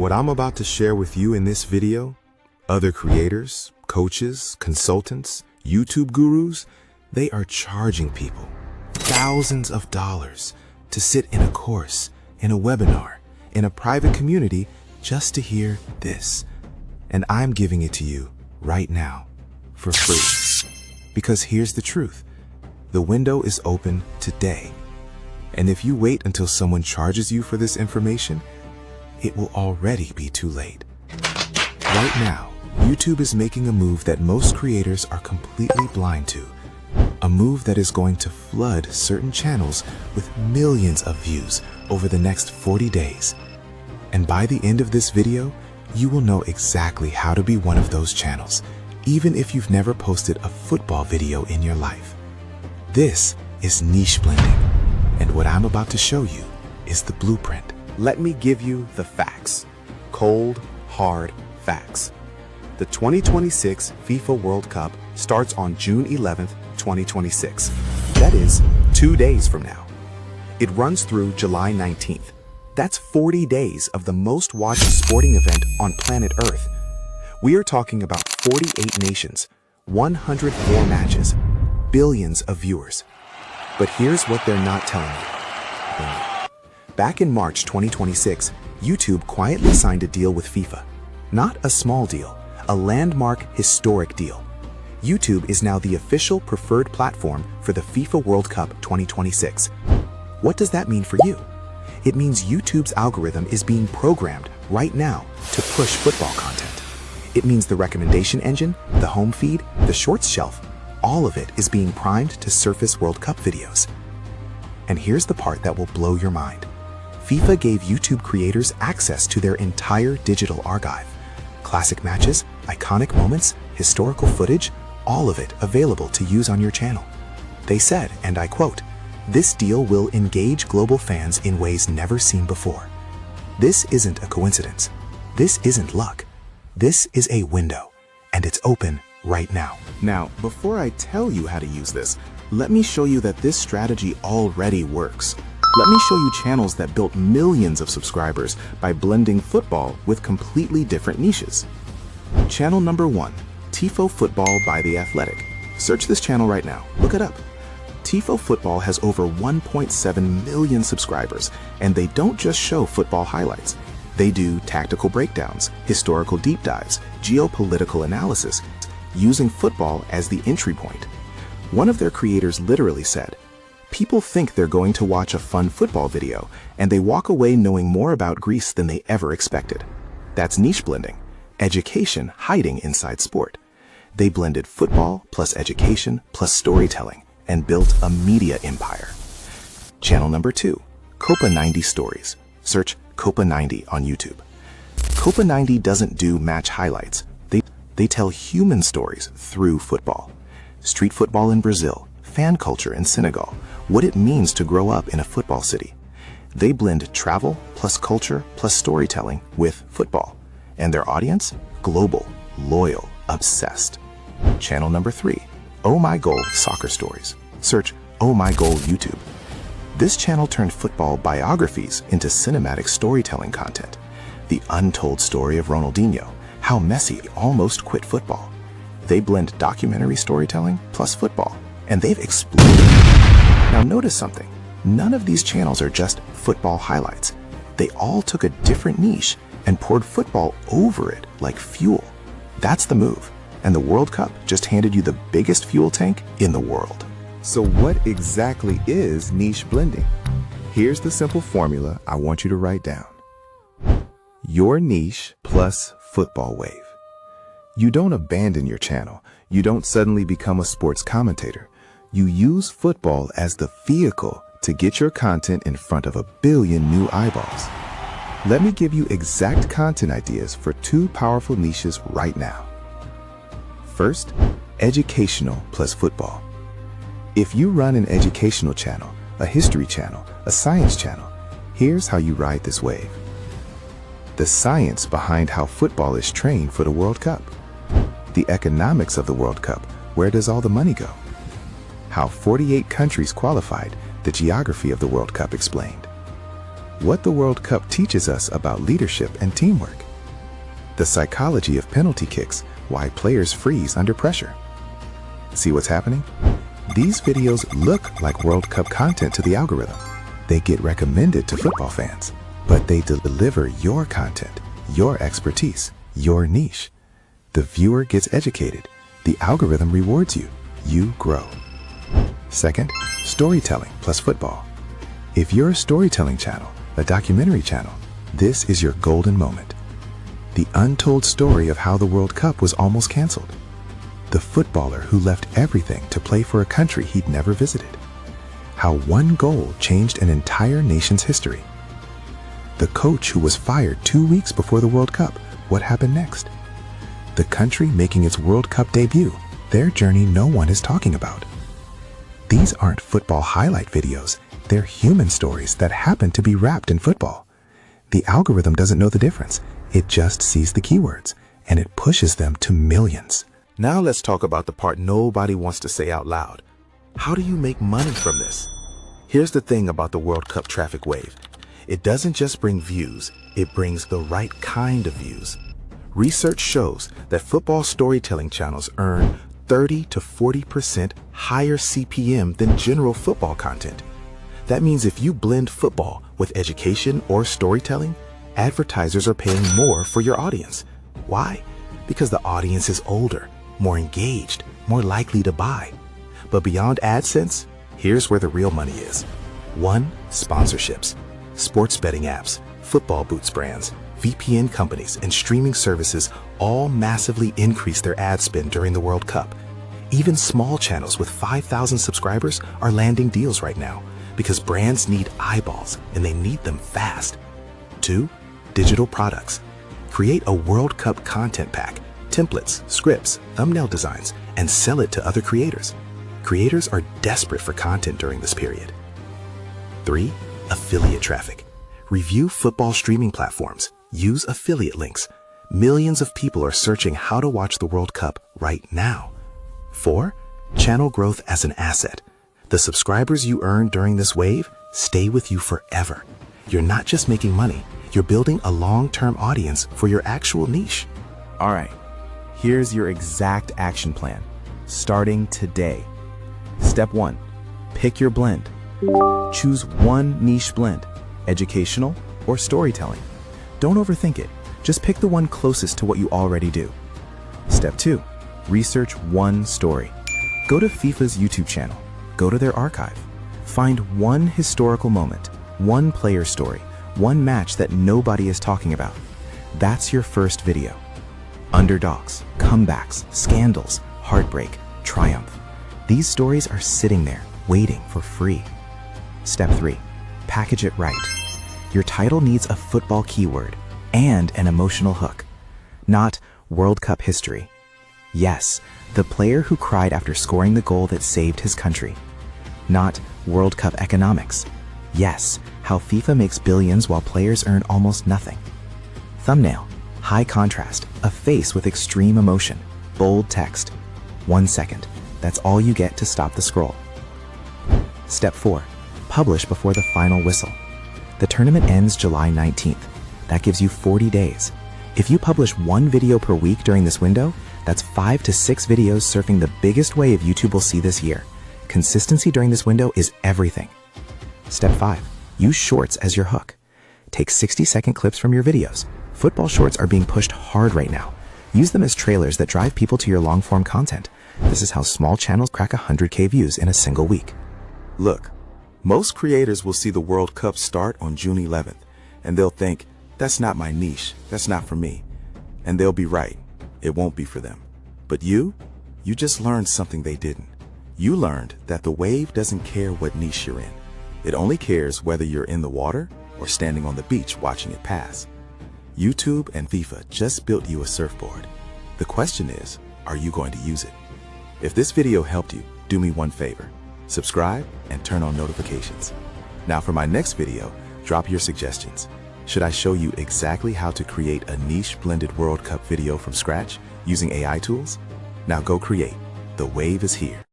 What I'm about to share with you in this video, other creators, coaches, consultants, YouTube gurus, they are charging people thousands of dollars to sit in a course, in a webinar, in a private community just to hear this. And I'm giving it to you right now for free. Because here's the truth. The window is open today. And if you wait until someone charges you for this information, it will already be too late. Right now, YouTube is making a move that most creators are completely blind to. A move that is going to flood certain channels with millions of views over the next 40 days. And by the end of this video, you will know exactly how to be one of those channels, even if you've never posted a football video in your life. This is niche blending, and what I'm about to show you is the blueprint. Let me give you the facts. Cold, hard facts. The 2026 FIFA World Cup starts on June 11th, 2026. That is 2 days from now. It runs through July 19th. That's 40 days of the most watched sporting event on planet Earth. We are talking about 48 nations, 104 matches, billions of viewers. But here's what they're not telling you. Back in March 2026, YouTube quietly signed a deal with FIFA. Not a small deal, a landmark, historic deal. YouTube is now the official preferred platform for the FIFA World Cup 2026. What does that mean for you? It means YouTube's algorithm is being programmed right now to push football content. It means the recommendation engine, the home feed, the shorts shelf, all of it is being primed to surface World Cup videos. And here's the part that will blow your mind. FIFA gave YouTube creators access to their entire digital archive. Classic matches, iconic moments, historical footage, all of it available to use on your channel. They said, and I quote, "This deal will engage global fans in ways never seen before." This isn't a coincidence. This isn't luck. This is a window, and it's open right now. Now, before I tell you how to use this, let me show you that this strategy already works. Let me show you channels that built millions of subscribers by blending football with completely different niches. Channel number 1, Tifo Football by The Athletic. Search this channel right now. Look it up. Tifo Football has over 1.7 million subscribers, and they don't just show football highlights. They do tactical breakdowns, historical deep dives, geopolitical analysis, using football as the entry point. One of their creators literally said, "People think they're going to watch a fun football video, and they walk away knowing more about Greece than they ever expected." That's niche blending, education hiding inside sport. They blended football plus education plus storytelling and built a media empire. Channel number 2, Copa 90 Stories. Search Copa 90 on YouTube. Copa 90 doesn't do match highlights. They tell human stories through football. Street football in Brazil, fan culture in Senegal, what it means to grow up in a football city. They blend travel plus culture plus storytelling with football. And their audience? Global, loyal, obsessed. Channel number 3, Oh My Goal Soccer Stories. Search Oh My Goal YouTube. This channel turned football biographies into cinematic storytelling content. The untold story of Ronaldinho, how Messi almost quit football. They blend documentary storytelling plus football, and they've exploded. Now notice something. None of these channels are just football highlights. They all took a different niche and poured football over it like fuel. That's the move. And the World Cup just handed you the biggest fuel tank in the world. So what exactly is niche blending? Here's the simple formula I want you to write down. Your niche plus football wave. You don't abandon your channel. You don't suddenly become a sports commentator. You use football as the vehicle to get your content in front of 1 billion new eyeballs. Let me give you exact content ideas for 2 powerful niches right now. First, educational plus football. If you run an educational channel, a history channel, a science channel, here's how you ride this wave. The science behind how football is trained for the World Cup. The economics of the World Cup, where does all the money go? How 48 countries qualified, the geography of the World Cup explained. what the World Cup teaches us about leadership and teamwork. The psychology of penalty kicks, why players freeze under pressure. See what's happening? These videos look like World Cup content to the algorithm. They get recommended to football fans, but they deliver your content, your expertise, your niche. The viewer gets educated. The algorithm rewards you. You grow. Second, storytelling plus football. If you're a storytelling channel, a documentary channel, this is your golden moment. The untold story of how the World Cup was almost canceled. The footballer who left everything to play for a country he'd never visited. How one goal changed an entire nation's history. The coach who was fired 2 weeks before the World Cup, what happened next? The country making its World Cup debut, their journey no one is talking about. These aren't football highlight videos, they're human stories that happen to be wrapped in football. The algorithm doesn't know the difference, it just sees the keywords, and it pushes them to millions. Now let's talk about the part nobody wants to say out loud. How do you make money from this? Here's the thing about the World Cup traffic wave. It doesn't just bring views, it brings the right kind of views. Research shows that football storytelling channels earn 30 to 40% higher CPM than general football content. That means if you blend football with education or storytelling, advertisers are paying more for your audience. Why? Because the audience is older, more engaged, more likely to buy. But beyond AdSense, here's where the real money is. 1. Sponsorships. Sports betting apps, football boots brands, VPN companies, and streaming services all massively increase their ad spend during the World Cup. Even small channels with 5,000 subscribers are landing deals right now because brands need eyeballs and they need them fast. 2. Digital products. Create a World Cup content pack, templates, scripts, thumbnail designs, and sell it to other creators. Creators are desperate for content during this period. 3. Affiliate traffic. Review football streaming platforms. Use affiliate links. Millions of people are searching how to watch the World Cup right now. 4. Channel growth as an asset. The subscribers you earn during this wave stay with you forever. You're not just making money, you're building a long-term audience for your actual niche. All right, here's your exact action plan, starting today. Step 1, pick your blend. Choose one niche blend, educational or storytelling. Don't overthink it, just pick the one closest to what you already do. Step 2, research one story. Go to FIFA's YouTube channel, go to their archive. Find one historical moment, one player story, one match that nobody is talking about. That's your first video. Underdogs, comebacks, scandals, heartbreak, triumph. These stories are sitting there, waiting for free. Step 3, package it right. Your title needs a football keyword and an emotional hook. Not World Cup history. Yes, the player who cried after scoring the goal that saved his country. Not World Cup economics. Yes, how FIFA makes billions while players earn almost nothing. Thumbnail, high contrast, a face with extreme emotion, bold text. 1 second, that's all you get to stop the scroll. Step 4, publish before the final whistle. The tournament ends July 19th. That gives you 40 days. If you publish one video per week during this window, that's 5 to 6 videos surfing the biggest wave YouTube will see this year. Consistency during this window is everything. Step 5, use shorts as your hook. Take 60-second clips from your videos. Football shorts are being pushed hard right now. Use them as trailers that drive people to your long-form content. This is how small channels crack 100K views in a single week. Look, most creators will see the World Cup start on June 11th, and they'll think, that's not my niche, that's not for me. And they'll be right, it won't be for them. But you just learned something they didn't. You learned that the wave doesn't care what niche you're in. It only cares whether you're in the water or standing on the beach watching it pass. YouTube and FIFA just built you a surfboard. The question is, are you going to use it? If this video helped you, do me one favor. Subscribe and turn on notifications. Now for my next video, drop your suggestions. Should I show you exactly how to create a niche blended World Cup video from scratch using AI tools? Now go create. The wave is here.